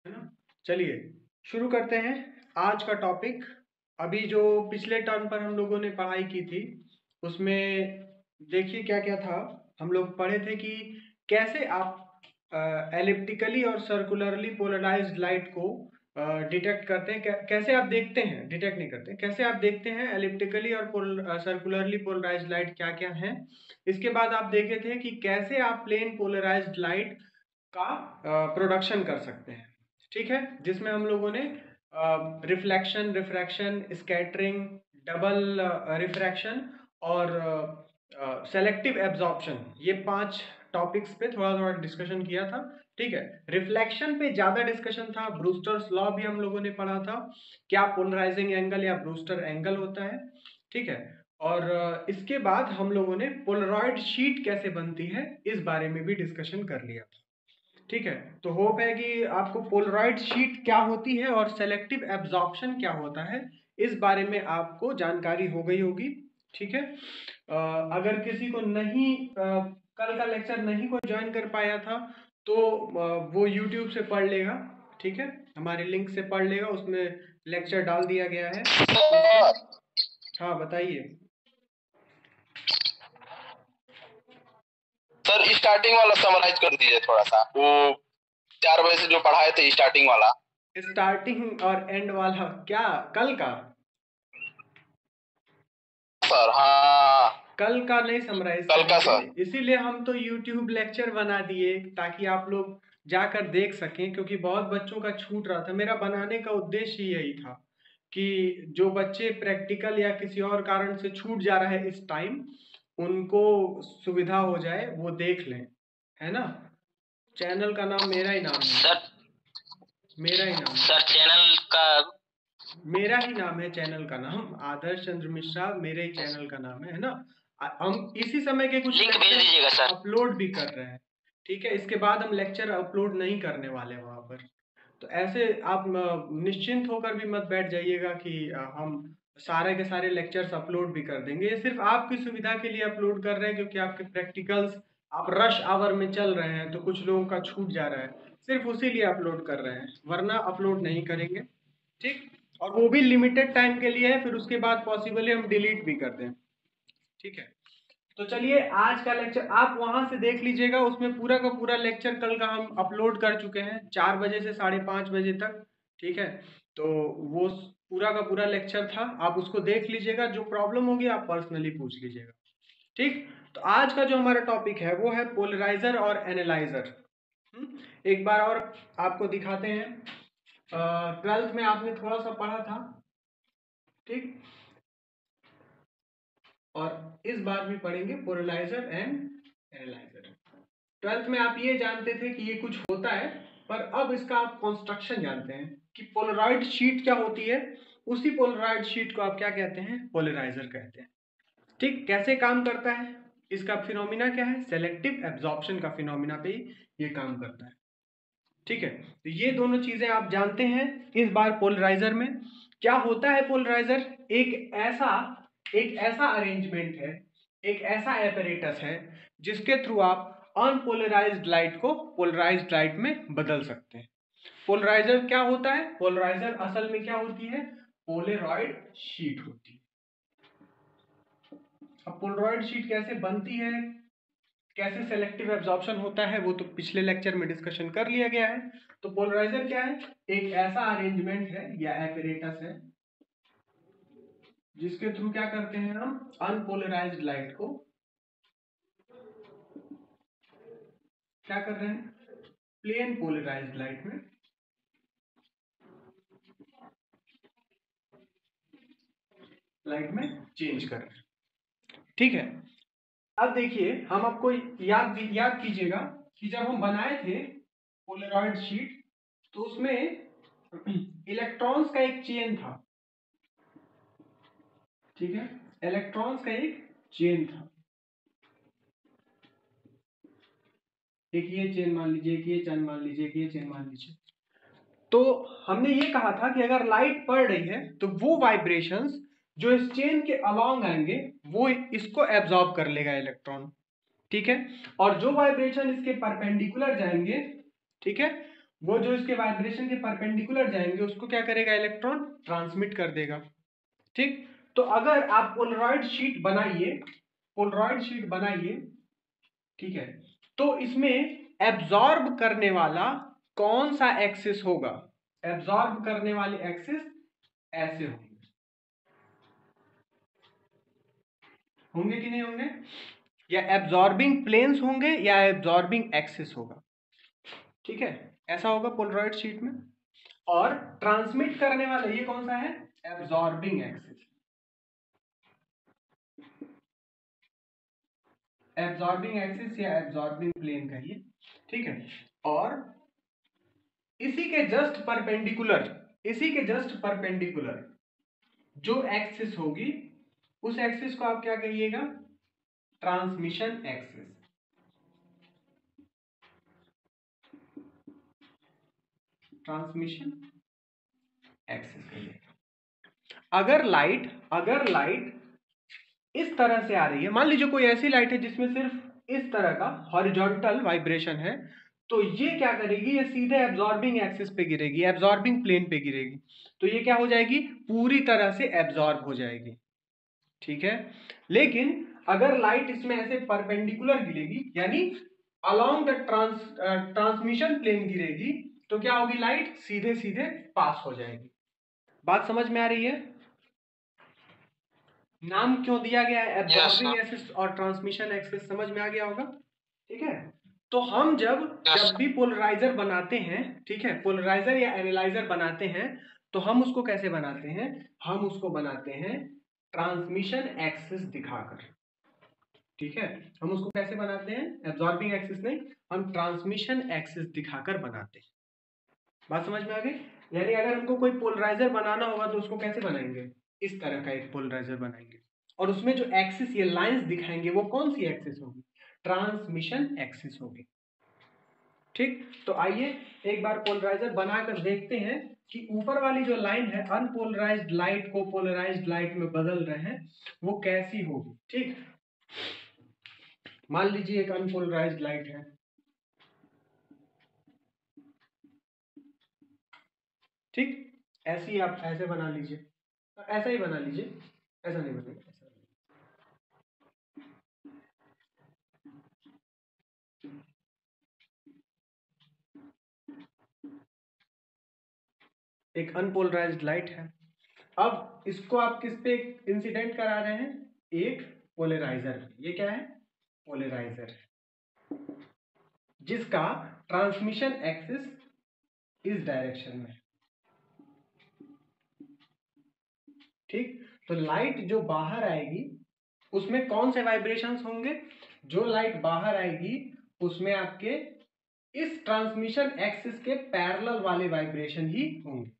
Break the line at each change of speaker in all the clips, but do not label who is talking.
है ना। चलिए शुरू करते हैं आज का टॉपिक। अभी जो पिछले टर्म पर हम लोगों ने पढ़ाई की थी उसमें देखिए क्या क्या था। हम लोग पढ़े थे कि कैसे आप एलिप्टिकली और सर्कुलरली पोलराइज्ड लाइट को डिटेक्ट करते हैं, कैसे आप देखते हैं, डिटेक्ट नहीं करते, कैसे आप देखते हैं एलिप्टिकली और सर्कुलरली पोलराइज्ड लाइट क्या क्या है। इसके बाद आप देखे थे कि कैसे आप प्लेन पोलराइज्ड लाइट का प्रोडक्शन कर सकते हैं। ठीक है, जिसमें हम लोगों ने reflection, refraction, scattering, double refraction और सेलेक्टिव एब्जॉर्प्शन, ये 5 टॉपिक्स पे थोड़ा थोड़ा डिस्कशन किया था। ठीक है, रिफ्लेक्शन पे ज़्यादा डिस्कशन था। ब्रूस्टर्स लॉ भी हम लोगों ने पढ़ा था, क्या पोलराइजिंग एंगल या ब्रूस्टर एंगल होता है। ठीक है, और इसके बाद हम लोगों ने पोलरॉइड शीट कैसे बनती है इस बारे में भी डिस्कशन कर लिया था। ठीक है, तो होप है कि आपको पोलराइड शीट क्या होती है और सेलेक्टिव एब्जॉर्प्शन क्या होता है इस बारे में आपको जानकारी हो गई होगी। ठीक है, अगर किसी को नहीं कल का लेक्चर नहीं कोई ज्वाइन कर पाया था तो वो यूट्यूब से पढ़ लेगा। ठीक है, हमारे लिंक से पढ़ लेगा, उसमें लेक्चर डाल दिया गया है। हाँ बताइए।
सर स्टार्टिंग वाला समराइज कर दीजिए थोड़ा सा, वो 4 बजे से जो पढ़ाए थे स्टार्टिंग वाला।
स्टार्टिंग और एंड वाला क्या कल का?
सर हाँ,
कल का नहीं समराइज
कल का
करेंगे,
सर।
इसीलिए हम तो यूट्यूब लेक्चर बना दिए ताकि आप लोग जाकर देख सकें, क्योंकि बहुत बच्चों का छूट रहा था। मेरा बनाने का उद्देश्य ही यही था कि जो बच्चे प्रैक्टिकल या किसी और कारण से छूट जा रहा है इस टाइम, उनको सुविधा हो जाए, वो देख लें, है ना। चैनल का नाम मेरा ही नाम है
सर
मेरा ही नाम है
सर चैनल का
मेरा ही नाम है, चैनल का नाम आदर्श चंद्र मिश्रा, मेरे ही चैनल का नाम है ना। हम इसी समय के कुछ
लिंक भेज
लेक्चर
दीजिएगा सर।
अपलोड भी कर रहे हैं। ठीक है, इसके बाद हम लेक्चर अपलोड नहीं करने वाले वहां पर। तो ऐसे आप निश्चिंत होकर भी मत बैठ जाइएगा कि हम सारे के सारे लेक्चर्स अपलोड भी कर देंगे। ये सिर्फ आपकी सुविधा के लिए अपलोड कर रहे हैं, क्योंकि आपके प्रैक्टिकल्स आप रश आवर में चल रहे हैं तो कुछ लोगों का छूट जा रहा है, सिर्फ उसी लिए अपलोड कर रहे हैं, वरना अपलोड नहीं करेंगे। ठीक, और वो भी लिमिटेड टाइम के लिए है, फिर उसके बाद पॉसिबली हम डिलीट भी कर दें। ठीक है, तो चलिए आज का लेक्चर आप वहां से देख लीजिएगा, उसमें पूरा का पूरा लेक्चर कल का हम अपलोड कर चुके हैं 4 बजे से 5:30 बजे तक। ठीक है, तो वो पूरा का पूरा लेक्चर था, आप उसको देख लीजिएगा, जो प्रॉब्लम होगी आप पर्सनली पूछ लीजिएगा। ठीक, तो आज का जो हमारा टॉपिक है वो है पोलराइजर और एनालाइजर। एक बार और आपको दिखाते हैं। 12th में आपने थोड़ा सा पढ़ा था। ठीक, और इस बार भी पढ़ेंगे पोलराइजर एंड एनालाइजर। 12th में आप ये जानते थे कि ये कुछ होता है, पर अब इसका आप कंस्ट्रक्शन जानते हैं कि पोलराइड शीट क्या होती है। उसी पोलराइड शीट को आप क्या कहते हैं? पोलराइजर कहते हैं। ठीक, कैसे काम करता है, इसका फिनोमिना क्या है? सेलेक्टिव एब्जॉर्प्शन का फिनोमिना पे ही ये काम करता है। ठीक है, तो ये दोनों चीजें आप जानते हैं। इस बार पोलराइजर में क्या होता है? पोलराइजर एक ऐसा अरेंजमेंट है, एक ऐसा एपरेटस है जिसके थ्रू आप अनपोलराइज्ड लाइट को पोलराइज्ड लाइट में बदल सकते हैं। पोलराइजर क्या होता है? पोलराइजर असल में क्या होती है? पोलरॉइड शीट होती है। अब पोलरॉइड शीट कैसे बनती है, कैसे सेलेक्टिव एब्जॉर्प्शन होता है, वो तो पिछले लेक्चर में डिस्कशन कर लिया गया है। तो पोलराइजर क्या है? एक ऐसा अरेंजमेंट है या एपरेटस है जिसके थ्रू क्या करते हैं हम? अनपोलराइज्ड लाइट को क्या कर रहे हैं? प्लेन पोलराइज्ड लाइट में चेंज कर रहे हैं। ठीक है, अब देखिए, हम आपको याद कीजिएगा कि जब हम बनाए थे पोलरॉइड शीट तो उसमें इलेक्ट्रॉन्स का एक चेन था। ठीक है, इलेक्ट्रॉन्स का एक चेन था। एक ये चेन मान लीजिए, एक ये चेन मान लीजिए, एक ये चेन मान लीजिए। तो हमने ये कहा था कि अगर लाइट पड़ रही है तो वो वाइब्रेशंस जो इस चेन के अलोंग आएंगे वो इसको एब्जॉर्ब कर लेगा इलेक्ट्रॉन। ठीक है, और जो वाइब्रेशन इसके परपेंडिकुलर जाएंगे, ठीक है, वो जो इसके वाइब्रेशन के परपेंडिकुलर जाएंगे उसको क्या करेगा, इलेक्ट्रॉन ट्रांसमिट कर देगा। ठीक, तो अगर आप पोलराइड शीट बनाइए, पोलराइड शीट बनाइए, ठीक है, तो इसमें एब्जॉर्ब करने वाला कौन सा एक्सिस होगा, एब्जॉर्ब करने वाले एक्सिस ऐसे होंगे, होंगे कि नहीं होंगे, या एब्जॉर्बिंग प्लेन्स होंगे या एब्जॉर्बिंग एक्सिस होगा। ठीक है, ऐसा होगा पोलराइड शीट में। और ट्रांसमिट करने वाला ये कौन सा है, एब्जॉर्बिंग एक्सिस, एब्जॉर्बिंग एक्सिस या एब्जॉर्बिंग प्लेन कहिए। ठीक है, और इसी के जस्ट परपेंडिकुलर, इसी के जस्ट परपेंडिकुलर जो एक्सिस होगी उस एक्सिस को आप क्या कहिएगा, ट्रांसमिशन एक्सिस, ट्रांसमिशन एक्सिस कहिएगा। अगर लाइट इस तरह से आ रही है, मान लीजिए कोई ऐसी लाइट है जिसमें सिर्फ इस तरह का हॉरिजॉन्टल वाइब्रेशन है, तो ये क्या करेगी, ये सीधे एब्जॉर्बिंग एक्सिस पे गिरेगी, एब्जॉर्बिंग प्लेन पे गिरेगी, तो ये क्या हो जाएगी, पूरी तरह से एब्जॉर्ब हो जाएगी। ठीक है, लेकिन अगर लाइट इसमें ऐसे परपेंडिकुलर गिरेगी, यानी अलोंग द ट्रांसमिशन प्लेन गिरेगी, तो क्या होगी, लाइट सीधे सीधे पास हो जाएगी। बात समझ में आ रही है, नाम क्यों दिया गया है एब्जॉर्बिंग एक्सिस और ट्रांसमिशन एक्सिस, समझ में आ गया होगा। ठीक है, तो हम जब भी पोलराइजर बनाते हैं, ठीक है, पोलराइजर या एनालाइजर बनाते हैं, तो हम उसको कैसे बनाते हैं, हम उसको बनाते हैं ट्रांसमिशन एक्सिस दिखाकर। ठीक है, हम उसको कैसे बनाते हैं, एब्जॉर्बिंग एक्सिस नहीं, हम ट्रांसमिशन एक्सिस दिखाकर बनाते हैं। बात समझ में आ गई, यानी अगर हमको कोई पोलराइजर बनाना होगा तो उसको कैसे बनाएंगे, इस तरह का एक पोलराइजर बनाएंगे, और उसमें जो एक्सिस ये लाइंस दिखाएंगे वो कौन सी एक्सिस होगी, ट्रांसमिशन एक्सिस होगी। ठीक, तो आइए एक बार पोलराइजर बनाकर देखते हैं कि ऊपर वाली जो लाइन है अनपोलराइज्ड लाइट को पोलराइज्ड लाइट में बदल रहे हैं वो कैसी होगी। ठीक, मान लीजिए एक अनपोलराइज्ड लाइट है, ठीक, ऐसी आप ऐसे बना लीजिए, ऐसा ही बना लीजिए, ऐसा नहीं बनेगा, ऐसा। एक अनपोलराइज्ड लाइट है, अब इसको आप किस पे इंसिडेंट करा रहे हैं, एक पोलराइजर, ये क्या है, पोलराइजर, जिसका ट्रांसमिशन एक्सिस इस डायरेक्शन में। ठीक, तो लाइट जो बाहर आएगी उसमें कौन से वाइब्रेशंस होंगे, जो लाइट बाहर आएगी उसमें आपके इस ट्रांसमिशन एक्सिस के पैरेलल वाले वाइब्रेशन ही होंगे।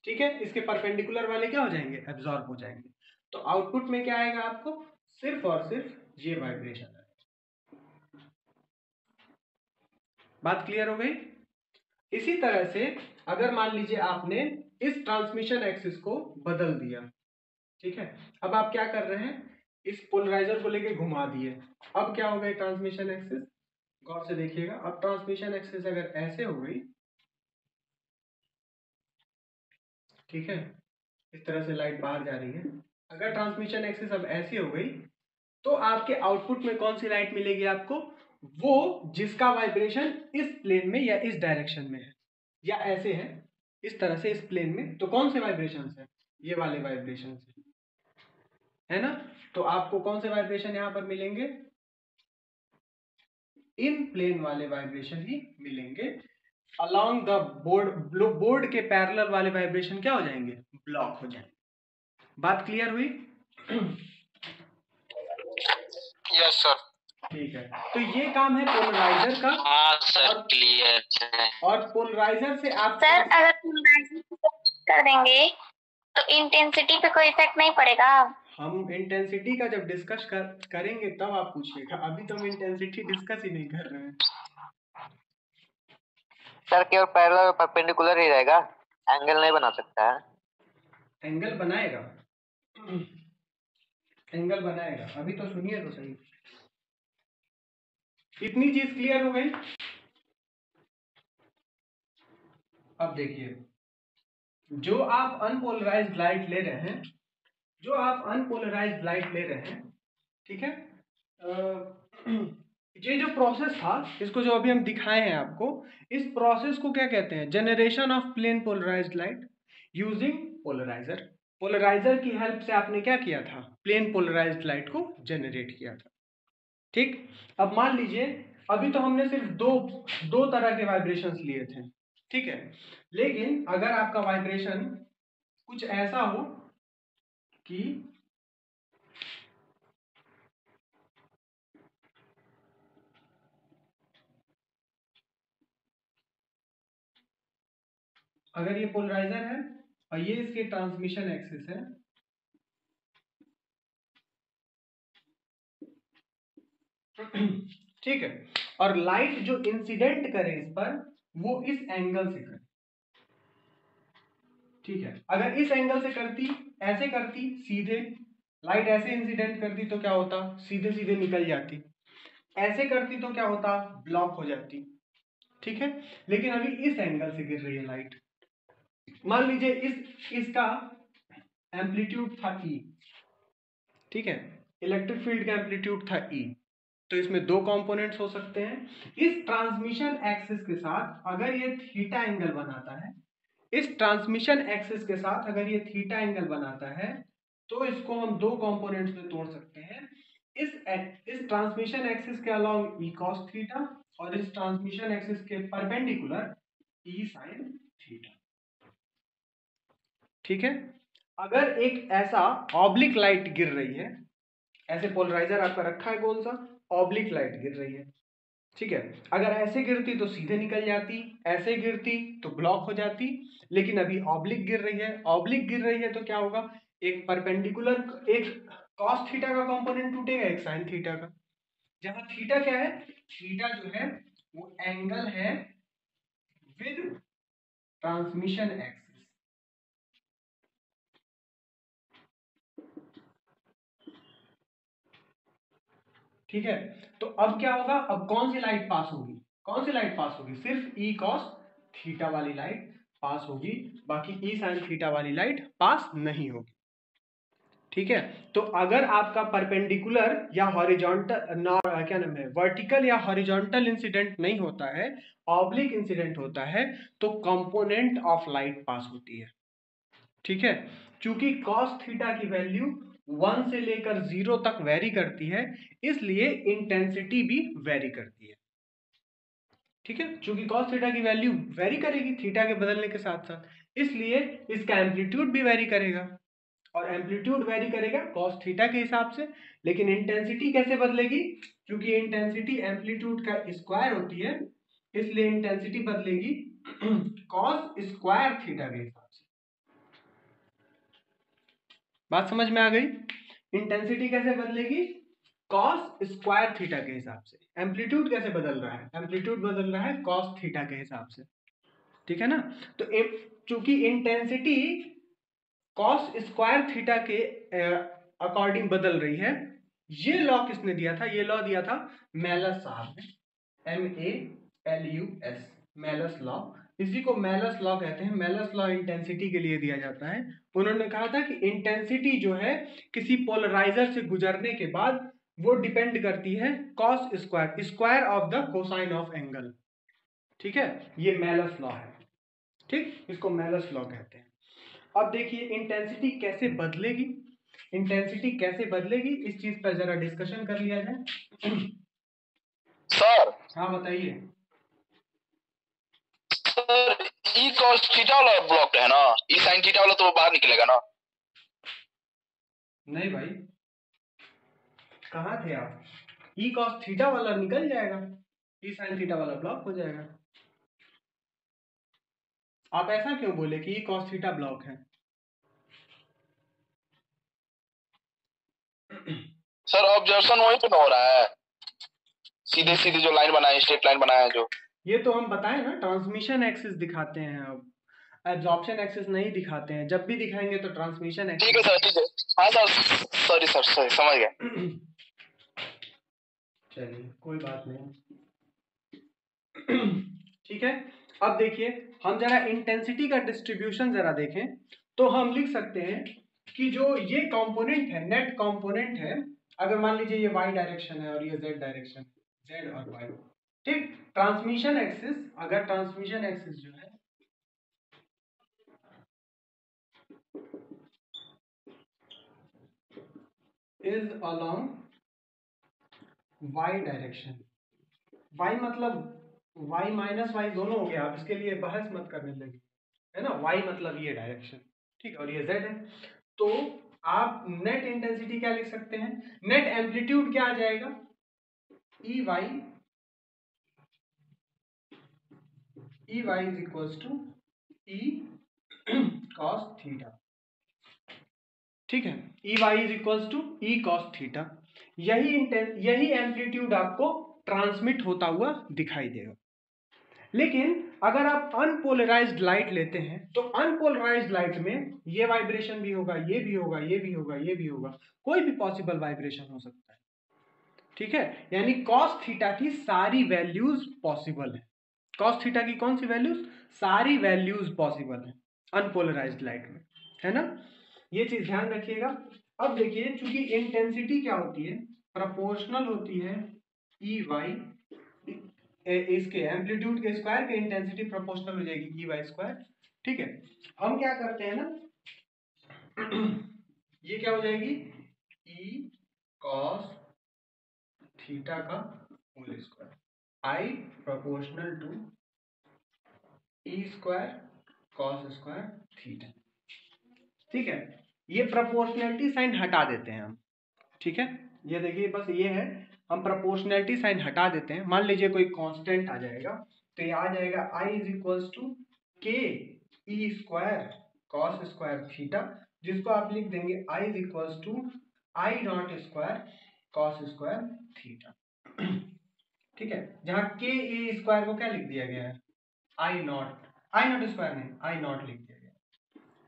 ठीक है, इसके परपेंडिकुलर वाले क्या हो जाएंगे, एब्जॉर्ब हो जाएंगे, तो आउटपुट में क्या आएगा आपको, सिर्फ और सिर्फ ये वाइब्रेशन आएगा। बात क्लियर हो गई। इसी तरह से अगर मान लीजिए आपने इस ट्रांसमिशन एक्सिस को बदल दिया, ठीक है, अब आप क्या कर रहे हैं, इस पोलराइजर को लेके घुमा दिए, अब क्या हो गई ट्रांसमिशन एक्सिस, गौर से देखिएगा, अब ट्रांसमिशन एक्सिस अगर ऐसे हो गई, ठीक है, इस तरह से लाइट बाहर जा रही है, अगर ट्रांसमिशन एक्सिस अब ऐसी हो गई, तो आपके आउटपुट में कौन सी लाइट मिलेगी आपको, वो जिसका वाइब्रेशन इस प्लेन में या इस डायरेक्शन में है, या ऐसे है इस तरह से इस प्लेन में, तो कौन से वाइब्रेशन है, ये वाले वाइब्रेशन है ना, तो आपको कौन से वाइब्रेशन यहां पर मिलेंगे, इन प्लेन वाले वाइब्रेशन ही मिलेंगे, अलोंग द बोर्ड के पैरेलल वाले वाइब्रेशन क्या हो जाएंगे, ब्लॉक हो जाएंगे। बात क्लियर हुई।
Yes sir.
ठीक है, तो ये काम है पोलराइजर का।
हाँ सर, क्लियर है।
और पोलराइजर से आप
सर अगर पोलराइजर कर देंगे तो इंटेंसिटी पे कोई इफेक्ट नहीं पड़ेगा।
हम इंटेंसिटी का जब डिस्कस करेंगे तब आप पूछिएगा, अभी तो हम इंटेंसिटी डिस्कस ही नहीं कर रहे हैं।
सर केवल पैरेलल परपेंडिकुलर ही रहेगा, एंगल नहीं बना सकता है।
एंगल बनाएगा, एंगल बनाएगा, अभी तो सुनिए तो सही। इतनी चीज क्लियर हो गई। अब देखिए, जो आप अनपोलराइज्ड लाइट ले रहे हैं, ठीक है, ये जो प्रोसेस था, इसको जो अभी हम दिखाए हैं आपको, इस प्रोसेस को क्या कहते हैं? Generation of plane polarised light using polariser. Polariser की हेल्प से आपने क्या किया था? प्लेन पोलराइज्ड लाइट को जनरेट किया था। ठीक, अब मान लीजिए अभी तो हमने सिर्फ दो तरह के वाइब्रेशंस लिए थे, ठीक है, लेकिन अगर आपका वाइब्रेशन कुछ ऐसा हो कि अगर ये पोलराइजर है और ये इसके ट्रांसमिशन एक्सिस है, ठीक है, और लाइट जो इंसिडेंट करे इस पर वो इस एंगल से करे, ठीक है, अगर इस एंगल से करती, ऐसे करती सीधे, लाइट ऐसे इंसिडेंट करती तो क्या होता? सीधे सीधे निकल जाती। ऐसे करती तो क्या होता? ब्लॉक हो जाती, ठीक है। लेकिन अभी इस एंगल से गिर रही है लाइट, मान लीजिए इसका एम्पलीट्यूड था E, ठीक है, इलेक्ट्रिक फील्ड का एम्पलीट्यूड था E, तो इसमें दो कंपोनेंट्स हो सकते हैं। इस ट्रांसमिशन एक्सिस के साथ अगर ये थीटा एंगल बनाता है, इस ट्रांसमिशन एक्सिस के साथ अगर ये थीटा एंगल बनाता है, तो इसको हम दो कंपोनेंट्स में तोड़ सकते हैं। इस ट्रांसमिशन एक्सिस के अलोंग ई cos थीटा और इस ट्रांसमिशन एक्सिस के परपेंडिकुलर ई sin थीटा, ठीक है। अगर एक ऐसा ऑब्लिक लाइट गिर रही है, ऐसे पोलराइजर आपका रखा है गोल सा, ऑब्लिक लाइट गिर रही है, ठीक है, अगर ऐसे गिरती तो सीधे निकल जाती, ऐसे गिरती तो ब्लॉक हो जाती, लेकिन अभी ऑब्लिक गिर रही है, ऑब्लिक गिर रही है तो क्या होगा? एक परपेंडिकुलर, एक cos थीटा का कंपोनेंट टूटेगा, एक sin थीटा का। जहां थीटा क्या है? थीटा जो है वो एंगल है विद ट्रांसमिशन एक्सिस, ठीक है। तो अब क्या होगा? अब कौन सी लाइट पास होगी? कौन सी लाइट पास होगी? सिर्फ ई cos थीटा वाली लाइट पास होगी, बाकी ई sin थीटा वाली लाइट पास नहीं होगी, ठीक है। तो अगर आपका परपेंडिकुलर या हॉरिजॉन्टल, क्या नाम है, वर्टिकल या हॉरिजॉन्टल इंसिडेंट नहीं होता है, ऑब्लिक इंसिडेंट होता है, तो कंपोनेंट ऑफ लाइट पास होती है, ठीक है। चूंकि cos थीटा की वैल्यू 1 से लेकर 0 तक वेरी करती है, इसलिए इंटेंसिटी भी वेरी करती है, ठीक है। चूंकि cos थीटा की वैल्यू वेरी करेगी थीटा के बदलने के साथ साथ, इसलिए इसका एम्पलीट्यूड भी वेरी करेगा, और एम्पलीट्यूड वेरी करेगा cos थीटा के हिसाब से। लेकिन इंटेंसिटी कैसे बदलेगी? क्योंकि इंटेंसिटी एम्पलीट्यूड का स्क्वायर होती है, इसलिए इंटेंसिटी बदलेगी cos स्क्वायर थीटा के हिसाब से। बात समझ में आ गई? इंटेंसिटी कैसे बदलेगी? cos स्क्वायर थीटा के हिसाब से। एम्पलीट्यूड कैसे बदल रहा है? एम्पलीट्यूड बदल रहा है cos थीटा के हिसाब से, ठीक है ना। तो चूंकि इंटेंसिटी cos स्क्वायर थीटा के अकॉर्डिंग बदल रही है, ये लॉ किसने दिया था? ये लॉ दिया था मेलस साहब ने, MALUS, मेलस लॉ। इसी को मेलस लॉ कहते हैं। मेलस लॉ इंटेंसिटी के लिए दिया जाता है। उन्होंने कहा था कि इंटेंसिटी जो है किसी पोलराइजर से गुजरने के बाद वो डिपेंड करती है cos square, square of the cosine of angle, ठीक है। ये मेलस लॉ है, ठीक, इसको मेलस लॉ कहते हैं। अब देखिए इंटेंसिटी कैसे बदलेगी, इंटेंसिटी कैसे बदलेगी, इस चीज पर जरा डिस्कशन कर लिया जाए।
सर
हाँ बताइए।
सर ई cos थीटा वाला ब्लॉक है ना, ई sin थीटा वाला तो बाहर निकलेगा ना?
नहीं भाई, कहाँ थे आप? ई cos थीटा वाला निकल जाएगा, ई sin थीटा वाला ब्लॉक हो जाएगा। आप ऐसा क्यों बोले कि ई cos थीटा ब्लॉक है?
सर ऑब्जर्वेशन वहीं पे हो रहा है, सीधे सीधे जो लाइन बनाए, स्ट्रेट लाइन बनाया जो।
ये तो हम बताए ना, ट्रांसमिशन एक्सिस दिखाते हैं, अब एब्जॉर्प्शन एक्सिस नहीं दिखाते हैं। जब भी दिखाएंगे तो ट्रांसमिशन एक्सिस।
ठीक है सर, ठीक है। हाँ सर, सॉरी सर, सॉरी, समझ गया।
चलिए कोई बात नहीं, ठीक है। अब देखिए हम जरा इंटेंसिटी का डिस्ट्रीब्यूशन जरा देखें तो हम लिख सकते हैं कि जो ये कंपोनेंट है, नेट कंपोनेंट है, अगर मान लीजिए ये y डायरेक्शन है और ये z डायरेक्शन, z और y, ठीक। ट्रांसमिशन एक्सिस, अगर ट्रांसमिशन एक्सिस जो है is along y direction, y मतलब y माइनस y दोनों हो गया, आप इसके लिए बहस मत करने लगे, है ना। y मतलब ये डायरेक्शन, ठीक, और ये z है, तो आप नेट इंटेंसिटी क्या लिख सकते हैं, नेट एम्पलीट्यूड क्या आ जाएगा, E Y is equals to E cos theta, ठीक है। E Y is equals to E cos theta. यही एम्पलीट्यूड आपको ट्रांसमिट होता हुआ दिखाई देगा। लेकिन अगर आप अनपोलराइज्ड लाइट लेते हैं तो अनपोलराइज्ड लाइट में ये वाइब्रेशन भी होगा, ये भी होगा, ये भी होगा, ये भी होगा, कोई भी पॉसिबल वाइब्रेशन हो सकता है, ठीक है। यानी कॉस थीटा की सारी वैल्यूज पॉसिबल है। कॉस थीटा की कौन सी वैल्यूज, सारी वैल्यूज पॉसिबल है अनपोलराइज्ड लाइट में, है ना। ये चीज ध्यान रखिएगा। अब देखिए चूंकि इंटेंसिटी क्या होती है, प्रोपोर्शनल होती है ई वाई, इसके एम्पलीट्यूड के स्क्वायर के इंटेंसिटी प्रोपोर्शनल हो जाएगी ई वाई स्क्वायर, ठीक है। हम क्या करते हैं ना, ये क्या हो जाएगी ई कॉस थीटा का whole square, I proportional to E square cos square theta, ठीक है। ये प्रोपोर्शनैलिटी साइन हटा देते हैं हम, ठीक है। ये देखिए बस ये है, हम प्रोपोर्शनैलिटी साइन हटा देते हैं। मान लीजिए कोई कांस्टेंट आ जाएगा, तो ये आ जाएगा I is equals to K E square cos square theta, जिसको आप लिख देंगे I is equals to I naught square cos square theta, ठीक है। जहां के ई स्क्वायर को क्या लिख दिया गया है, आई नॉट स्क्वायर नहीं, आई नॉट लिख दिया गया,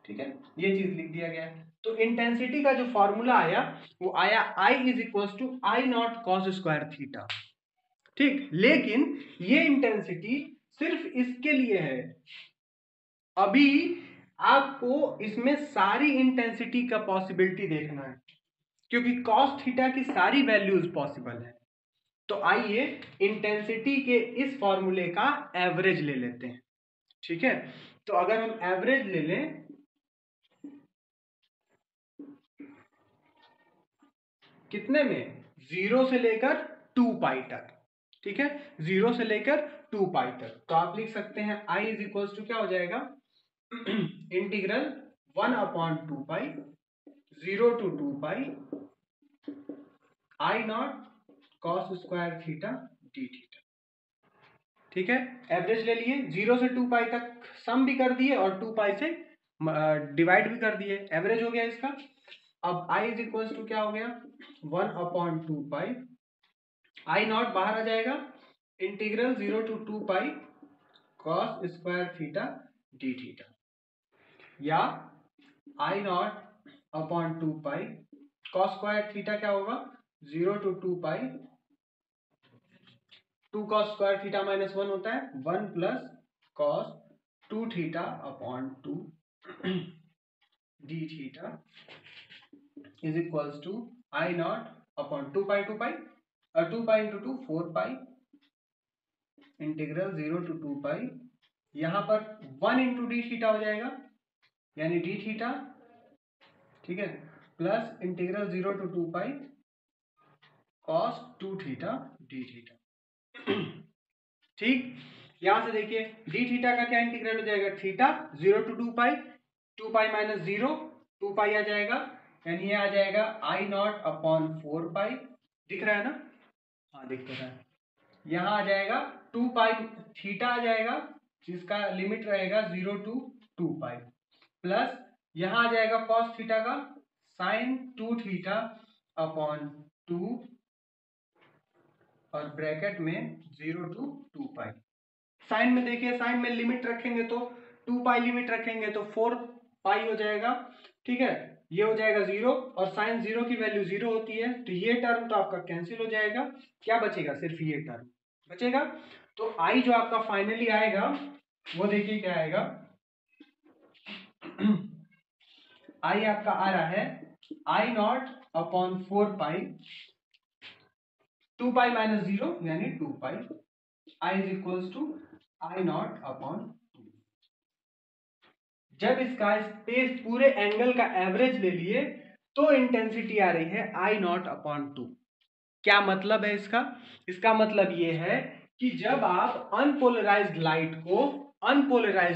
ठीक है। ये चीज लिख दिया गया है। तो इंटेंसिटी का जो फॉर्मूला आया वो आया I is equals to I naught cos square theta, ठीक। लेकिन ये इंटेंसिटी सिर्फ इसके लिए है, अभी आपको इसमें सारी इंटेंसिटी का पॉसिबिलिटी देखना है, क्योंकि कॉस थीटा की सारी वैल्यूज पॉसिबल है। तो आइए इंटेंसिटी के इस फॉर्मूले का एवरेज ले लेते हैं, ठीक है। तो अगर हम एवरेज ले लें, कितने में, 0 से लेकर 2 पाई तक, ठीक है। 0 से लेकर 2 पाई तक, तो आप लिख सकते हैं I इज इक्वल्स टू क्या हो जाएगा, integral 1/2 pi 0 to 2 pi I naught cos square theta d theta, ठीक है। एवरेज ले लिए, 0 से 2 पाई तक सम भी कर दिए और 2 पाई से डिवाइड भी कर दिए, एवरेज हो गया इसका। अब I इज इक्वल्स टू क्या हो गया, 1/2 पाई, आई नॉट बाहर आ जाएगा, integral 0 to 2 pi cos square theta d theta, या I naught upon 2 pi cos square theta क्या होगा, 0 to 2 pi 2 cos square theta minus 1 होता है, 1 plus cos 2 theta upon 2 d theta is equals to I naught upon 2 pi 2 pi into 2 4 pi integral 0 to 2 pi, यहां पर 1 into D theta हो जाएगा, यानी D theta, ठीक है, plus integral 0 to 2 pi cos 2 theta d theta, ठीक। यहां से देखिए डी थीटा का क्या इंटीग्रल हो जाएगा, theta 0 to 2 pi, 2 pi minus 0 2 पाई आ जाएगा, यानी ये आ जाएगा आई नॉट अपॉन 4 पाई, दिख रहा है ना, हाँ दिख रहा है। यहां आ जाएगा 2 पाई थीटा आ जाएगा, जिसका लिमिट रहेगा 0 to 2 पाई, प्लस यहां आ जाएगा कॉस थीटा का साइन 2 थीटा अपॉन 2 और ब्रैकेट में 0 to 2 पाई। साइन में देखिए, साइन में लिमिट रखेंगे तो 2 पाई लिमिट रखेंगे तो 4 पाई हो जाएगा, ठीक है। ये हो जाएगा 0 और साइन 0 की वैल्यू 0 होती है, तो ये टर्म तो आपका कैंसिल हो जाएगा, क्या बचेगा, सिर्फ ये टर्म बचेगा। तो आई जो आपका फाइनली आएगा वो देखिए क्या आएगा। आई आपका आ रहा है I naught upon 4 pi 2 pi minus 0 यानी 2 pi I is equals to I naught upon. जब इसका स्पेस पूरे एंगल का एवरेज ले लिए तो इंटेंसिटी आ रही है आई नॉट अपॉन 2। क्या मतलब है इसका? इसका मतलब ये है कि जब आप अनपोलराइज्ड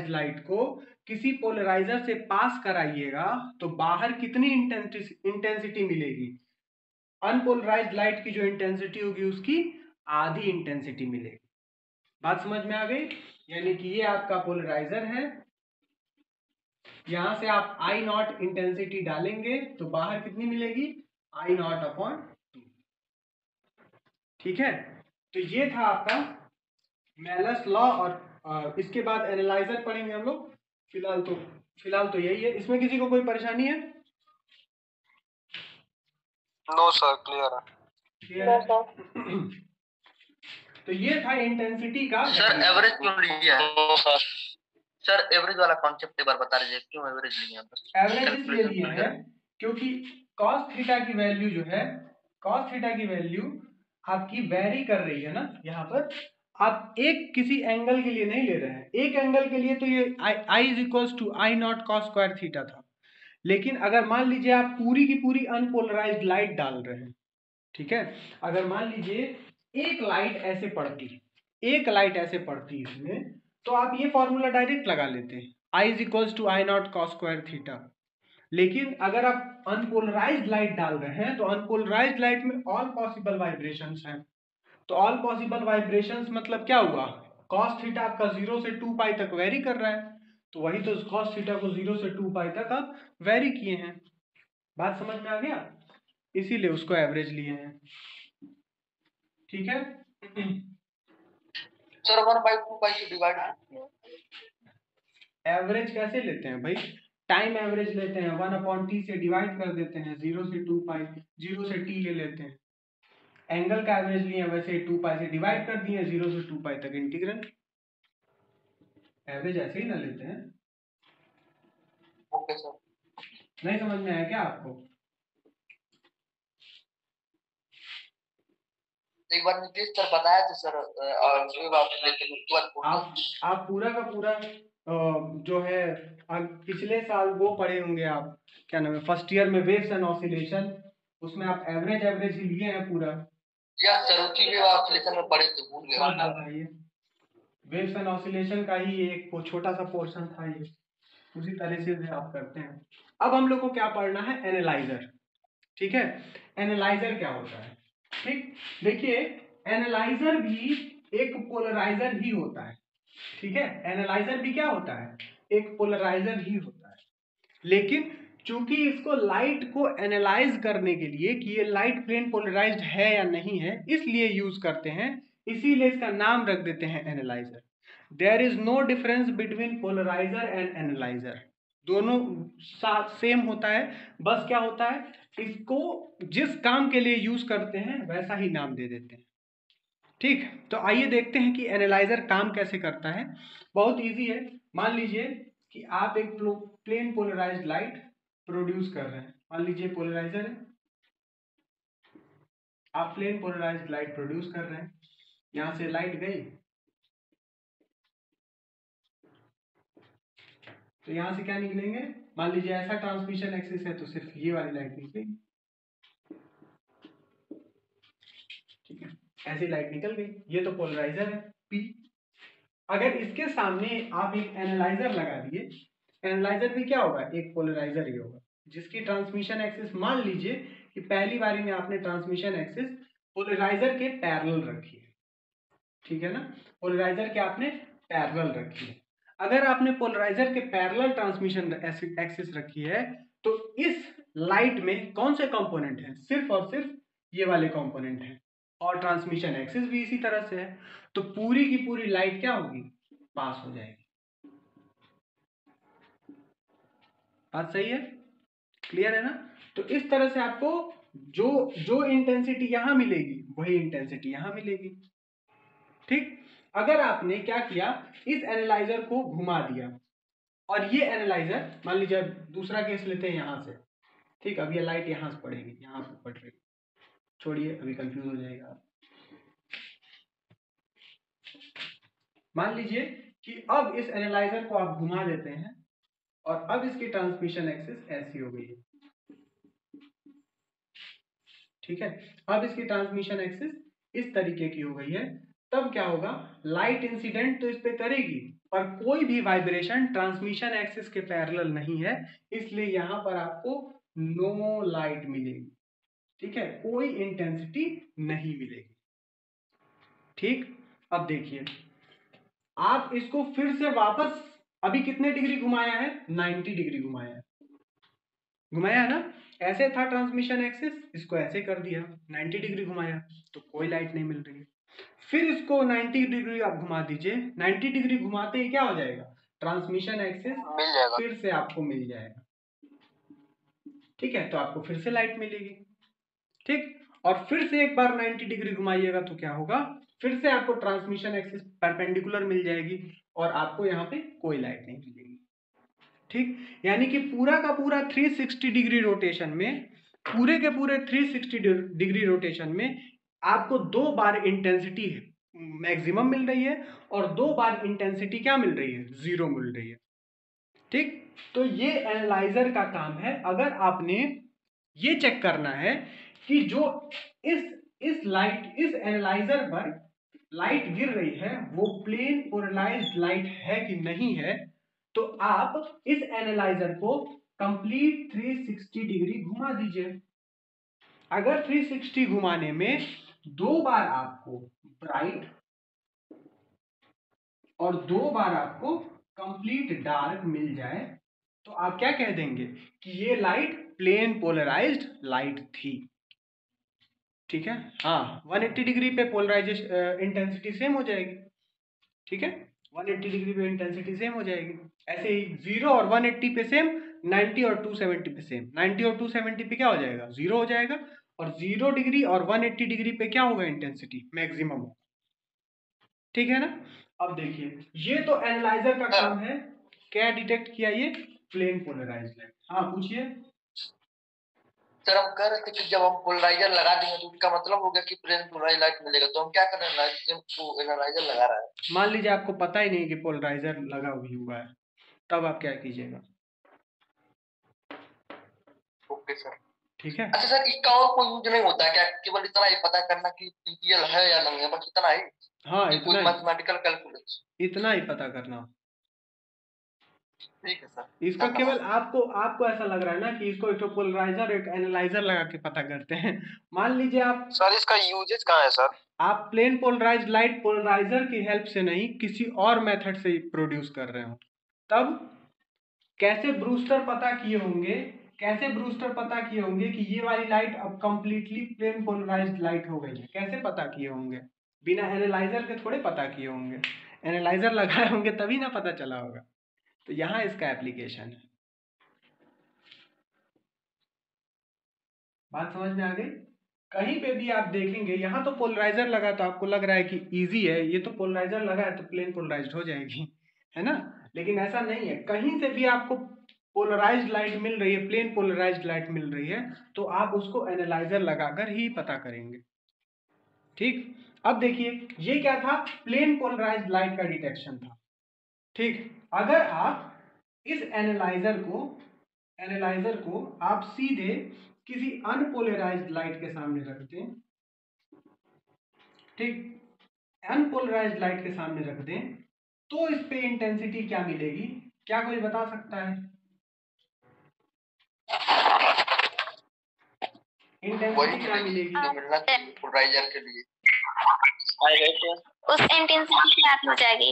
लाइट को किसी पोलराइजर से पास कराइएगा तो बाहर कितनी इंटेंसिटी मिलेगी? अनपोलराइज्ड लाइट की जो इंटेंसिटी होगी उसकी आधी इंटेंसिटी मिलेगी। बात समझ में आ गई? यानी कि ये आपका पोलराइजर है, यहां से आप आई नॉट इंटेंसिटी डालेंगे तो बाहर कितनी मिलेगी? आई नॉट अपॉन 2। ठीक है, तो ये था आपका मेलस लॉ। और इसके बाद एनालाइजर पढ़ेंगे हम लोग। फिलहाल तो यही है। इसमें किसी को कोई परेशानी है?
नो सर, क्लियर है।
क्लियर है। तो ये था इंटेंसिटी का।
सर एवरेज क्यों लिया है? सर एवरेज वाला कॉन्सेप्ट एक बार बता दीजिए, क्यों एवरेज लिया है?
एवरेज इसलिए लिए हैं क्योंकि cos थीटा की वैल्यू जो है, cos थीटा की वैल्यू आपकी वेरी कर रही है ना। यहाँ पर आप एक किसी एंगल के लिए नहीं ले रहे हैं। एक एंगल के लिए तो ये i is equals to I naught cos square theta था, लेकिन अगर मान लीजिए आप पूरी की पूरी अनपोलराइज्ड लाइट डाल रहे हैं, ठीक है, अगर मान लीजिए एक लाइट ऐसे पड़ती इसमें, तो आप ये फॉर्मूला डायरेक्ट लगा लेते हैं, I is equals to I naught cos square theta. लेकिन अगर आप अनपोलराइज्ड लाइट डाल रहे हैं तो अनपोलराइज्ड लाइट में ऑल पॉसिबल वाइब्रेशंस हैं। तो ऑल पॉसिबल वाइब्रेशंस मतलब क्या हुआ? cos थीटा आपका 0 से 2 पाई तक वेरी कर रहा है, तो वही तो cos थीटा को 0 से 2 पाई तक आप वेरी किए हैं। बात समझ में आ गया? इसीलिए उसको एवरेज लिए हैं। ठीक है।
सर 1/2 से डिवाइड
एवरेज कैसे लेते हैं भाई? टाइम एवरेज लेते हैं, 1/t से डिवाइड कर देते हैं, 0 से 2 पाई, 0 से t ले लेते हैं। एंगल का एवरेज लिए वैसे 2 पाई से डिवाइड कर दिए, 0 से 2 पाई तक इंटीग्रल। एवरेज ऐसे ही ना लेते हैं।
Okay sir.
नहीं समझ में आया क्या आपको?
एक बार नीतीश सर बताया थे सर,
आप पूरा का पूरा जो है पिछले साल वो पढ़े होंगे आप, क्या नाम है, फर्स्ट ईयर में वेव्स एंड ऑसिलेशन, उसमें आप एवरेज ही लिए हैं पूरा।
यस सर, उसी वेव ऑसिलेशन में पढ़े थे, भूल गए।
बताइए, वेव्स एंड ऑसिलेशन का ही एक वो छोटा सा पोर्शन था ये, उसी तरह से आप करते हैं। अब हम लोग को क्या पढ़ना है? एनालाइजर। ठीक है, एनालाइजर क्या होता है? ठीक, देखिए एनालाइजर भी एक पोलराइजर ही होता है। ठीक है, एनालाइजर भी क्या होता है? एक पोलराइजर ही होता है। लेकिन चूंकि इसको लाइट को एनालाइज करने के लिए कि ये लाइट प्लेन पोलराइज्ड है या नहीं है, इसलिए यूज करते हैं, इसीलिए इसका नाम रख देते हैं analyser. There is no difference between polariser and analyser, दोनों सेम होता है। बस क्या होता है, इसको जिस काम के लिए यूज करते हैं वैसा ही नाम दे देते हैं। ठीक, तो आइए देखते हैं कि एनालाइजर काम कैसे करता है। बहुत इजी है। मान लीजिए कि आप एक प्लेन पोलराइज्ड लाइट प्रोड्यूस कर रहे हैं। मान लीजिए पोलराइजर है, आप प्लेन पोलराइज्ड लाइट प्रोड्यूस कर रहे हैं, यहां से लाइट गई तो यहां से क्या निकलेंगे? मान लीजिए ऐसा ट्रांसमिशन एक्सिस है तो सिर्फ ये वाली लाइट निकलेगी। ठीक है, ऐसी लाइट निकल गई, ये तो पोलराइजर है P। अगर इसके सामने आप एक एनालाइजर लगा दिए, एनालाइजर भी क्या होगा? एक पोलराइजर ही होगा, जिसकी ट्रांसमिशन एक्सिस मान लीजिए कि पहली बारी में आपने ट्रांसमिशन एक्सिस पोलराइजर के पैरेलल रखी है। ठीक है ना, पोलराइजर के आपने पैरेलल रखी है। अगर आपने पोलराइजर के पैरेलल ट्रांसमिशन एक्सिस रखी है तो इस लाइट में कौन से कंपोनेंट हैं? सिर्फ और सिर्फ ये वाले कंपोनेंट हैं, और ट्रांसमिशन एक्सिस भी इसी तरह से है, तो पूरी की पूरी लाइट क्या होगी? पास हो जाएगी। बात सही है? क्लियर है ना? तो इस तरह से आपको जो इंटेंसिटी यहां मिलेगी वही इंटेंसिटी यहां मिलेगी। ठीक, अगर आपने क्या किया, इस एनालाइजर को घुमा दिया और ये एनालाइजर, मान लीजिए दूसरा केस लेते हैं यहाँ से, ठीक, अब ये लाइट यहाँ से पड़ेगी, यहाँ से पड़ रही, छोड़िए अभी कंफ्यूज हो जाएगा। मान लीजिए कि अब इस एनालाइजर को आप घुमा देते हैं और अब इसकी ट्रांसमिशन एक्सिस ऐसी हो गई है, ठीक है। अब इसकी ट्रांसमिशन एक्सिस इस तरीके की हो गई है। तब क्या होगा, लाइट इंसिडेंट तो इस पे करेगी पर कोई भी वाइब्रेशन ट्रांसमिशन एक्सिस के पैरेलल नहीं है, इसलिए यहां पर आपको नो लाइट मिलेगी, ठीक है, कोई इंटेंसिटी नहीं मिलेगी, ठीक। अब देखिए, आप इसको फिर से वापस, अभी कितने डिग्री घुमाया है, 90 डिग्री घुमाया है, घुमाया है ना, ऐसे था ट्रांसमिशन एक्सिस, इसको ऐसे कर दिया, 90 डिग्री घुमाया तो कोई लाइट नहीं मिल रही है। फिर इसको 90 डिग्री आप घुमा दीजिए, 90 डिग्री घुमाते ही क्या हो जाएगा, ट्रांसमिशन एक्सिस
मिल जाएगा,
फिर से आपको मिल जाएगा, ठीक है, तो आपको फिर से लाइट मिलेगी, ठीक। और फिर से एक बार 90 डिग्री घुमाइएगा तो क्या होगा, फिर से आपको ट्रांसमिशन एक्सिस परपेंडिकुलर मिल जाएगी और आपको यहाँ पे कोई लाइट नहीं मिलेगी, ठीक। यानी कि पूरा का पूरा 360 डिग्री रोटेशन में, पूरे के पूरे 360 डिग्री रोटेशन में आपको 2 बार इंटेंसिटी मैक्सिमम मिल रही है और 2 बार इंटेंसिटी क्या मिल रही है, 0 मिल रही है, ठीक। तो ये एनालाइजर का काम है। अगर आपने ये चेक करना है कि जो इस एनालाइजर पर लाइट गिर रही है वो प्लेन पोलराइज्ड लाइट है कि नहीं है, तो आप इस एनालाइजर को कंप्लीट 360 डिग्री घुमा दीजिए। अगर 360 घुमाने में 2 बार आपको ब्राइट और 2 बार आपको कंप्लीट डार्क मिल जाए तो आप क्या कह देंगे कि ये लाइट प्लेन पोलराइज्ड लाइट थी, ठीक है। हाँ, 180 डिग्री पे पोलराइजेशन इंटेंसिटी सेम हो जाएगी, ठीक है, 180 डिग्री पे इंटेंसिटी सेम हो जाएगी। ऐसे ही 0 और 180 पे सेम, 90 और 270 पे सेम, 90 और 270 पे क्या हो जाएगा, 0 हो जाएगा, और 0 डिग्री और 180 डिग्री पे क्या होगा, इंटेंसिटी मैक्सिमम होगा, ठीक है ना। अब देखिए, ये तो एनालाइजर का काम है, क्या डिटेक्ट किया, ये प्लेन पोलराइज्ड लाइट। हाँ पूछिए।
सर हम कह रहे थे कि जब हम पोलराइजर लगा देंगे तो उसका मतलब हो गया कि प्लेन पोलराइज लाइट मिलेगा, तो हम क्या करें, एनालाइजर लगा रहा है।
मान लीजिए आपको पता ही नहीं कि पोलराइजर लगा हुआ है, तब आप क्या कीजिएगा,
ओके सर,
ठीक है।
अच्छा सर, इसका और कोई यूज नहीं होता है क्या, केवल इतना ही पता करना कि पीपीएल है या नहीं है, बस इतना ही,
हाँ,
कि कोई
इतना
मैथमेटिकल कैलकुलेशन,
इतना ही पता करना।
ठीक है सर।
इसका केवल आपको ऐसा लग रहा है ना कि इसको एक तो पोलराइजर एक एनालाइजर लगा के पता करते हैं। मान लीजिए आप,
सर इसका यूजेज कहाँ है सर?
आप प्लेन पोलराइज्ड लाइट पोलराइजर की हेल्प से नहीं, किसी और मेथड से प्रोड्यूस कर रहे हो, तब कैसे ब्रूस्टर पता किए होंगे, कैसे ब्रूस्टर पता किए होंगे कि ये वाली लाइट अब कंप्लीटली प्लेन पोलराइज्ड लाइट हो गई है, कैसे पता किए होंगे, बिना एनालाइजर के थोड़े पता किए होंगे, एनालाइजर लगाए होंगे तभी ना पता चला होगा। तो यहाँ इसका एप्लीकेशन है। बात समझ में आ गई। कहीं पे भी आप देखेंगे, यहाँ तो पोलराइजर लगा तो आपको लग रहा है कि इजी है, ये तो पोलराइजर लगा है तो प्लेन पोलराइज्ड हो जाएगी, है ना, लेकिन ऐसा नहीं है। कहीं से भी आपको पोलराइज्ड लाइट मिल रही है, प्लेन पोलराइज्ड लाइट मिल रही है, तो आप उसको एनालाइजर लगाकर ही पता करेंगे, ठीक। अब देखिए, ये क्या था, प्लेन पोलराइज्ड लाइट का डिटेक्शन था, ठीक। अगर आप इस एनालाइजर को आप सीधे किसी अनपोलराइज्ड लाइट के सामने रख दें, ठीक, अनपोलराइज्ड लाइट के सामने रख दें, तो इस पे इंटेंसिटी क्या मिलेगी, क्या कोई बता सकता है, इंटेंसिटी क्या मिलेगी,
जो मिलना चाहिए पोलराइजर के लिए,
उस इंटेंसिटी की आधी हो जाएगी,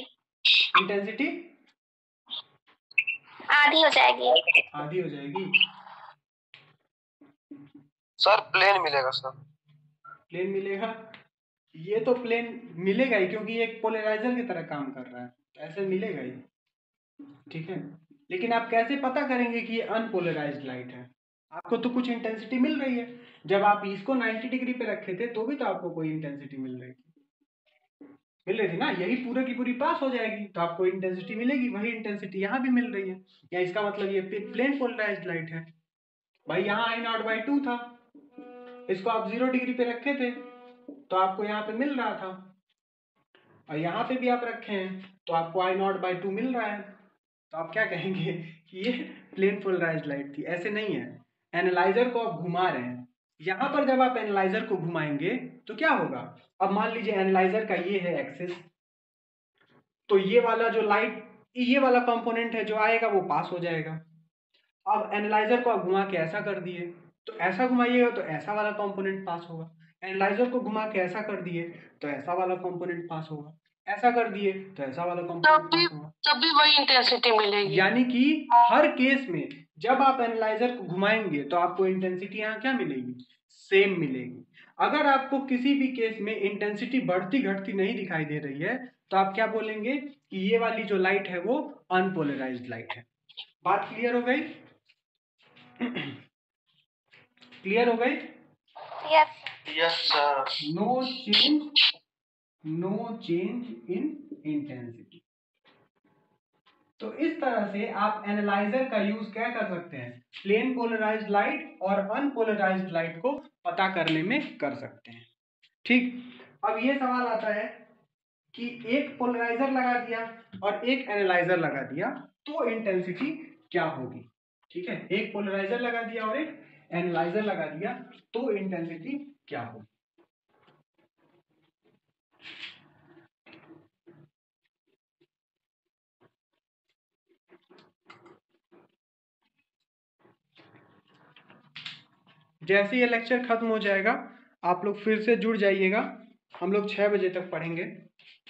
इंटेंसिटी
आधी हो जाएगी,
आधी हो जाएगी।
सर प्लेन मिलेगा सर?
प्लेन मिलेगा, ये तो प्लेन मिलेगा ही क्योंकि ये एक पोलराइजर की तरह काम कर रहा है, तो ऐसे मिलेगा ही, ठीक है। लेकिन आप कैसे पता करेंगे कि ये अनपोलराइज्ड लाइट है, आपको तो कुछ इंटेंसिटी मिल रही है, जब आप इसको 90 डिग्री पे रखे थे तो भी तो आपको कोई इंटेंसिटी मिल रही थी, मिल रही थी ना, यही पूरे की पूरी पास हो जाएगी तो आपको इंटेंसिटी मिलेगी, वही इंटेंसिटी यहाँ भी मिल रही है। या इसका मतलब ये प्लेन पोलराइज्ड लाइट है। भाई यहाँ I0/2 था, इसको आप 0 डिग्री पे रखे थे तो आपको यहाँ पे मिल रहा था, और यहाँ पे भी आप रखे हैं तो आपको I0/2 मिल रहा है। तो आप क्या कहेंगे कि ये प्लेन पोलराइज्ड लाइट थी? ऐसे नहीं है, एनालाइजर को आप घुमा रहे हैं। यहाँ पर जब आप एनालाइजर को घुमाएंगे तो क्या होगा, अब मान लीजिए एनालाइजर का ये है एक्सिस, तो ये वाला जो लाइट, ये वाला कंपोनेंट है जो आएगा वो पास हो जाएगा। अब एनालाइजर को आप घुमा के ऐसा कर दिए तो ऐसा घुमाइएगा तो ऐसा वाला कंपोनेंट पास होगा, एनालाइजर को घुमा के ऐसा कर दिए तो ऐसा वाला कंपोनेंट पास होगा, ऐसा कर दिए तो ऐसा वाला कंपोनेंट पास होगा,
तब भी वही इंटेंसिटी मिलेगी।
यानी कि हर केस में जब आप एनालाइजर को घुमाएंगे तो आपको इंटेंसिटी यहाँ क्या मिलेगी, सेम मिलेगी। अगर आपको किसी भी केस में इंटेंसिटी बढ़ती घटती नहीं दिखाई दे रही है तो आप क्या बोलेंगे कि ये वाली जो लाइट है वो अनपोलराइज्ड लाइट है। बात क्लियर हो गई? क्लियर हो गई?
Yes
yes sir.
No change in intensity. तो इस तरह से आप एनालाइजर का यूज क्या कर सकते हैं, प्लेन पोलराइज्ड लाइट और अनपोलराइज्ड लाइट को पता करने में कर सकते हैं। ठीक, अब ये सवाल आता है कि एक पोलराइजर लगा दिया और एक एनालाइजर लगा दिया तो इंटेंसिटी क्या होगी। ठीक है, एक पोलराइजर लगा दिया और एक एनालाइजर लगा दिया तो इंटेंसिटी क्या होगी। जैसे ये लेक्चर खत्म हो जाएगा आप लोग फिर से जुड़ जाइएगा, हम लोग 6 बजे तक पढ़ेंगे।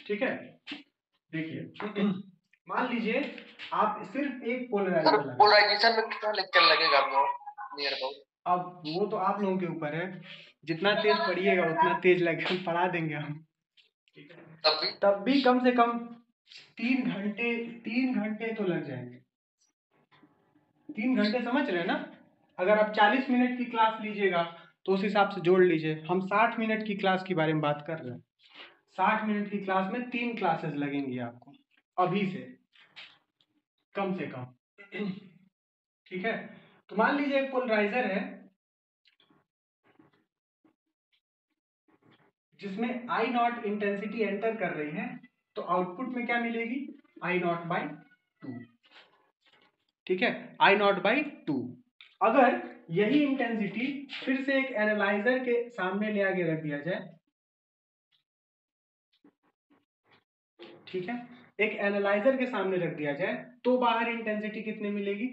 ठीक है, देखिए मान लीजिए आप सिर्फ एक पोलराइजर लगा,
पोलराइजेशन में कितना लेक्चर लगेगा नियर अबाउट?
अब वो तो आप लोगों के ऊपर है, जितना तेज पढ़िएगा उतना तेज लगेगा, पढ़ा देंगे हम। तब भी कम से कम 3 घंटे तो लग जाएंगे। 3 घंटे समझ रहे हैं ना? अगर आप 40 मिनट की क्लास लीजिएगा तो उस हिसाब से जोड़ लीजिए, हम 60 मिनट की क्लास के बारे में बात कर रहे हैं। 60 मिनट की क्लास में 3 क्लासेस लगेंगी आपको अभी से, कम से कम। ठीक है, तो मान लीजिए एक पोलराइजर है जिसमें I0 इंटेंसिटी एंटर कर रही है तो आउटपुट में क्या मिलेगी, I0/2। ठीक है, I0/2। अगर यही इंटेंसिटी फिर से एक एनालाइजर के सामने ले आके रख दिया जाए, ठीक है, एक एनालाइजर के सामने रख दिया जाए तो बाहर इंटेंसिटी कितनी मिलेगी,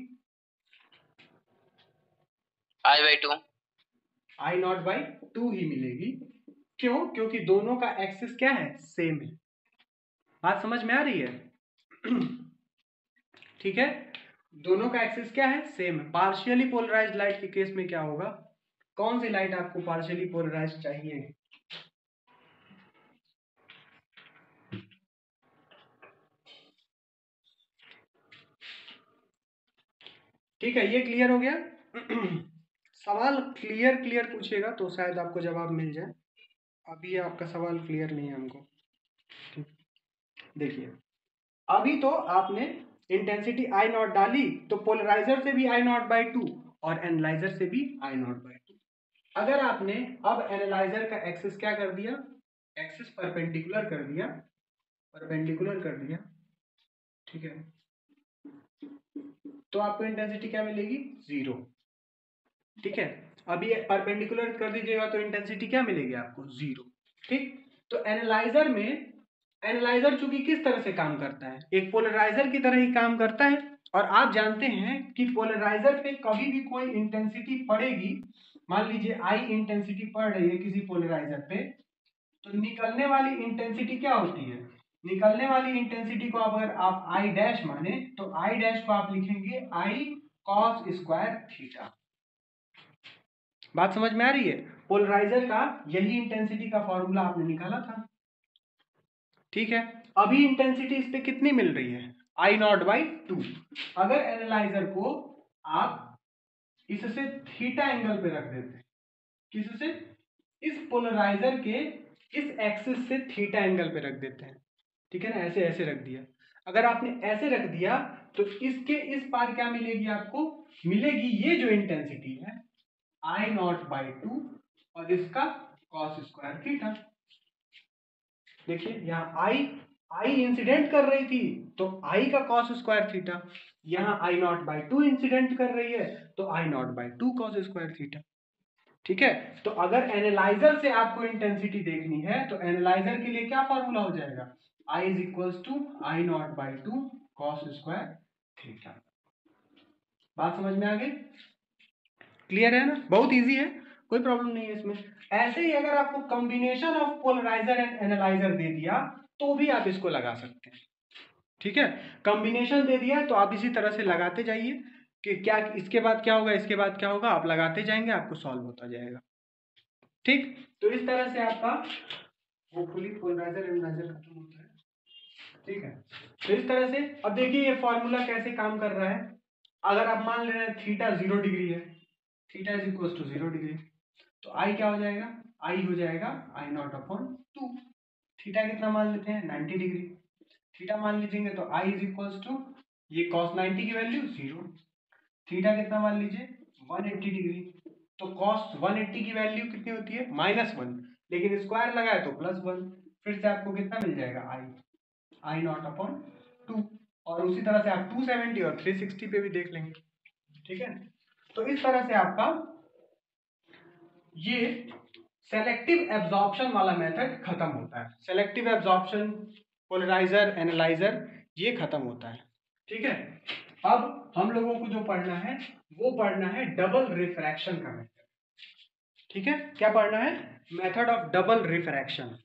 I/2
I0/2 ही मिलेगी। क्यों? क्योंकि दोनों का एक्सिस क्या है, सेम है। बात समझ में आ रही है? ठीक है, दोनों का एक्सिस क्या है, सेम है। पार्शियली पोलराइज्ड लाइट के केस में क्या होगा, कौन सी लाइट आपको पार्शियली पोलराइज्ड चाहिए? ठीक है, ये क्लियर हो गया? सवाल क्लियर पूछिएगा तो शायद आपको जवाब मिल जाए, अभी आपका सवाल क्लियर नहीं है हमको। ठीक, देखिए अभी तो आपने इंटेंसिटी I0 डाली तो पोलराइजर से भी I0/2 और एनालाइजर से भी I0/2। अगर आपने अब एनालाइजर का एक्सिस क्या कर दिया, एक्सिस परपेंडिकुलर कर दिया, ठीक है, तो आपको इंटेंसिटी क्या मिलेगी, 0। ठीक है, अभी परपेंडिकुलर कर दीजिएगा तो इंटेंसिटी क्या मिलेगी आपको, 0। ठीक, तो एनालाइजर चूंकि किस तरह से काम करता है, एक पोलराइजर की तरह ही काम करता है। और आप जानते हैं कि पोलराइजर पे कभी भी कोई इंटेंसिटी पड़ेगी, मान लीजिए I इंटेंसिटी पड़ रही है किसी पोलराइजर पे, तो निकलने वाली इंटेंसिटी क्या होती है, निकलने वाली इंटेंसिटी को अगर आप I डैश माने तो I डैश को आप लिखेंगे I cos स्क्वायर थीटा। बात समझ में आ रही है? पोलराइजर का यही इंटेंसिटी का फॉर्मूला आपने निकाला था। ठीक है, अभी इंटेंसिटी इस पे कितनी मिल रही है, I0/2। अगर एनालाइजर को आप इससे थीटा एंगल पे रख देते हैं, किससे, इस पोलराइजर के इस एक्सिस से थीटा एंगल पे रख देते हैं, ठीक है ना, ऐसे ऐसे रख दिया। अगर आपने ऐसे रख दिया तो इसके इस पार क्या मिलेगी आपको, मिलेगी ये जो इंटेंसिटी है I0/2 और इसका cos स्क्वायर थीटा। देखिए यहाँ I इंसिडेंट कर रही थी तो I का cos स्क्वायर थीटा, यहाँ I0/2 इंसिडेंट कर रही है तो I0/2 cos स्क्वायर थीटा। ठीक है, तो अगर एनालाइजर से आपको इंटेंसिटी देखनी है तो एनालाइजर के लिए क्या फॉर्मूला हो जाएगा, I = I0/2 cos square theta. बात समझ में आ गई, क्लियर है ना, बहुत इजी है, कोई प्रॉब्लम नहीं है इसमें। ऐसे ही अगर आपको combination of polariser and analyser दे दिया तो भी आप इसको लगा सकते हैं। ठीक है, कॉम्बिनेशन दे दिया तो आप इसी तरह से लगाते जाइए कि क्या इसके बाद क्या होगा, इसके बाद क्या होगा, आप लगाते जाएंगे, आपको सॉल्व होता जाएगा। ठीक, तो इस तरह से आपका होपफुली पोलराइजर एनालाइजर खत्म होता है। ठीक है, तो इस तरह से अब देखिए ये फॉर्मूला कैसे काम कर रहा है। अगर आप मान ले रहे हैं थीटा 0 डिग्री है, थीटा = 0 डिग्री, तो आई क्या हो जाएगा, आई हो जाएगा I0/2। थीटा कितना मान लेते हैं, 90 डिग्री, थीटा मान लीजिएंगे तो I = ये cos 90 की वैल्यू 0, थीटा कितना मान लीजिए 180 डिग्री, तो cos 180 की वैल्यू कितनी होती है -1, लेकिन स्क्वायर लगा है तो +1, फिर से आपको कितना मिल जाएगा I0/2। और उसी तरह से आप 270 और 360 पे भी देख लेंगे। ठीक है, तो इस तरह से आपका ये सेलेक्टिव एब्जॉर्प्शन वाला मेथड खत्म होता है। सेलेक्टिव एब्जॉर्प्शन, पोलराइजर, एनालाइजर, ये खत्म होता है। ठीक है, अब हम लोगों को जो पढ़ना है वो पढ़ना है डबल रिफ्रैक्शन का मेथड। ठीक है, क्या पढ़ना है, मेथड ऑफ डबल रिफ्रैक्शन।